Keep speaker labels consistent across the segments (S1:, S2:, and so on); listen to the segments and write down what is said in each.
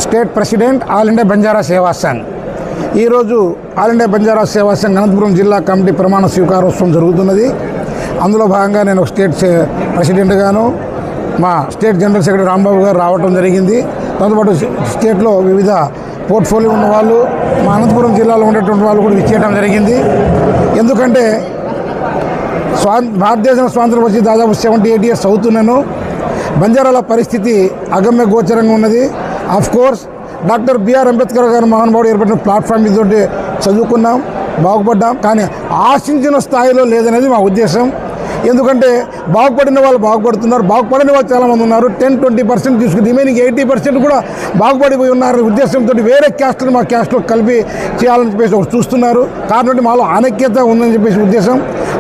S1: State president all India Banjara సేవా సంఘ్. ఈరోజు all India Banjara సేవా సంఘ్ అనంతపురం జిల్లా కమిటీ ప్రమాణ స్వీకారోత్సవం జరుగుతున్నది. అందులో భాగంగా నేను ఒక స్టేట్ ప్రెసిడెంట్గాను మా స్టేట్ జనరల్ సెక్రటరీ రాంబాబు గారు రావడం జరిగింది. దాంతోపాటు స్టేట్లో వివిధ పోర్ట్ఫోలియో ఉన్న వాళ్ళు, మా అనంతపురం జిల్లాలో ఉండేటువంటి వాళ్ళు కూడా ఇచ్చేయడం జరిగింది. ఎందుకంటే భారతదేశం స్వాతంత్రం వచ్చి దాదాపు 78 years అవుతున్నాను. బంజారాల పరిస్థితి అగమ్య గోచరంగా ఉన్నది. కోర్స్ డాక్టర్ బిఆర్ అంబేద్కర్ గారు మహానుభావుడు ఏర్పడిన ప్లాట్ఫామ్ ఇదొకటి చదువుకున్నాం, బాగుపడ్డాం. కానీ ఆశించిన స్థాయిలో లేదనేది మా ఉద్దేశం. ఎందుకంటే బాగుపడిన వాళ్ళు బాగుపడుతున్నారు, బాగుపడిన వాళ్ళు చాలామంది ఉన్నారు. 10-20% తీసుకుని రిమైనింగ్ 80% కూడా బాగుపడిపోయి ఉన్నారు. ఉద్దేశంతో వేరే క్యాస్ట్ని మా క్యాస్ట్లో కలిపి చేయాలని చెప్పేసి ఒకటి చూస్తున్నారు. కాబట్టి మాలో అనైక్యత ఉందని చెప్పేసి ఉద్దేశం.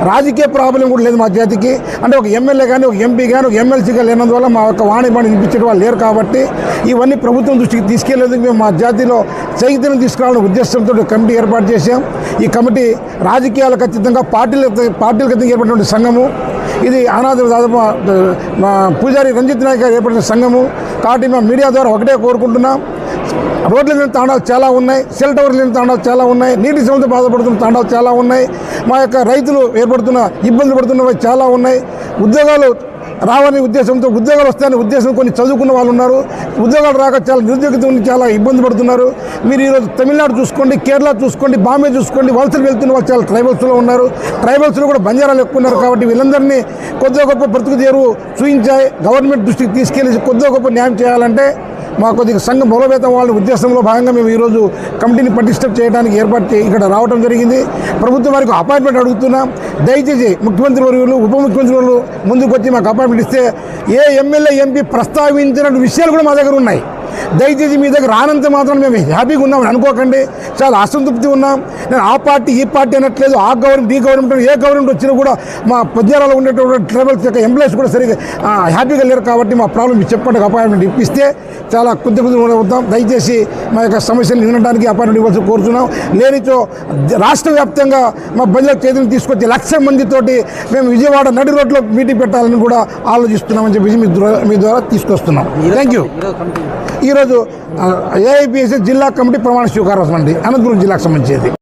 S1: రాజకీయ ప్రాబ్లం కూడా లేదు మా జాతికి. అంటే ఒక ఎమ్మెల్యే కానీ, ఒక ఎంపీ కానీ, ఒక ఎమ్మెల్సీగా లేనందువల్ల మా యొక్క వాణిబాణి వినిపించే వాళ్ళు లేరు. కాబట్టి ఇవన్నీ ప్రభుత్వం దృష్టికి తీసుకెళ్లేందుకు మేము మా జాతిలో చైతన్యం తీసుకురావాలనే ఉద్దేశంతో కమిటీ ఏర్పాటు చేశాం. ఈ కమిటీ రాజకీయాలకు అతీతంగా పార్టీలకు అతీతంగా ఏర్పడినటువంటి సంఘము. ఇది ఆనాడు దాదాపు మా పూజారి రంజిత్ నాయక్ గారు ఏర్పడిన సంఘము. కాబట్టి మా మీడియా ద్వారా ఒకటే కోరుకుంటున్నాం, రోడ్ల లేని తాండాలు చాలా ఉన్నాయి, సెల్ టవర్ లేని తాండాలు చాలా ఉన్నాయి, నీటి సమస్యతో బాధపడుతున్న తాండాలు చాలా ఉన్నాయి, మా యొక్క రైతులు ఏర్పడుతున్న ఇబ్బందులు పడుతున్నవి చాలా ఉన్నాయి. ఉద్యోగాలు రావని ఉద్దేశంతో ఉద్యోగాలు వస్తాయనే ఉద్దేశం కొన్ని చదువుకున్న వాళ్ళు ఉన్నారు. ఉద్యోగాలు రాక చాలా నిరుద్యోగిత ఉండి చాలా ఇబ్బంది పడుతున్నారు. మీరు ఈరోజు తమిళనాడు చూసుకోండి, కేరళ చూసుకోండి, బాంబే చూసుకోండి, వలసలు వెళ్తున్న వాళ్ళు చాలా ట్రైబల్స్లో ఉన్నారు. ట్రైబల్స్లో కూడా బంజారాలు ఎక్కువ ఉన్నారు. కాబట్టి వీళ్ళందరినీ కొద్దిగా గొప్ప బ్రతుకు తీరు చూపించాయి గవర్నమెంట్ దృష్టికి తీసుకెళ్లి కొద్దిగా గొప్ప న్యాయం చేయాలంటే మా కొద్దిగా సంఘం బలోపేతం వాళ్ళ ఉద్దేశంలో భాగంగా మేము ఈరోజు కమిటీని పటిష్టం చేయడానికి ఇక్కడ రావడం జరిగింది. ప్రభుత్వం వారికి అపాయింట్మెంట్ అడుగుతున్నాం. దయచేసి ముఖ్యమంత్రి వర్యులు, ఉప ముఖ్యమంత్రి వర్యులు ముందుకు వచ్చి మాకు అపాయింట్మెంట్ ఇస్తే ఏ ఎమ్మెల్యే ఎంపీ ప్రస్తావించిన విషయాలు కూడా మా దగ్గర ఉన్నాయి. దయచేసి మీ దగ్గర రానంత మాత్రం మేము హ్యాపీగా ఉన్నామని అనుకోకండి. చాలా అసంతృప్తి ఉన్నాం. నేను ఆ పార్టీ ఈ పార్టీ అనట్లేదు. ఆ గవర్నమెంట్ ఈ గవర్నమెంట్ ఏ గవర్నమెంట్ వచ్చినా కూడా మా బంజారాలో ఉండేటువంటి ట్రైబల్స్ యొక్క ఎంప్లాయీస్ కూడా సరిగ్గా హ్యాపీగా లేరు. కాబట్టి మా ప్రాబ్లం మీరు చెప్పండి, అపాయింట్మెంట్ ఇప్పిస్తే చాలా కొద్దిగా అవుతాం. దయచేసి మా యొక్క సమస్యలు వినడానికి అపాయింట్మెంట్ ఇవ్వాల్సి కోరుతున్నాం. లేనిచో రాష్ట్ర వ్యాప్తంగా మా బంజారా చేతిని తీసుకొచ్చి 1,00,000 మందితోటి మేము విజయవాడ నడి రోడ్లో మీటింగ్ పెట్టాలని కూడా ఆలోచిస్తున్నామని చెప్పేసి మీ ద్వారా తీసుకొస్తున్నాం. Thank you. ఈరోజు ఏఐపిఎస్ జిల్లా కమిటీ ప్రమాణ స్వీకారం అండి, అనంతపురం జిల్లాకు సంబంధించేది.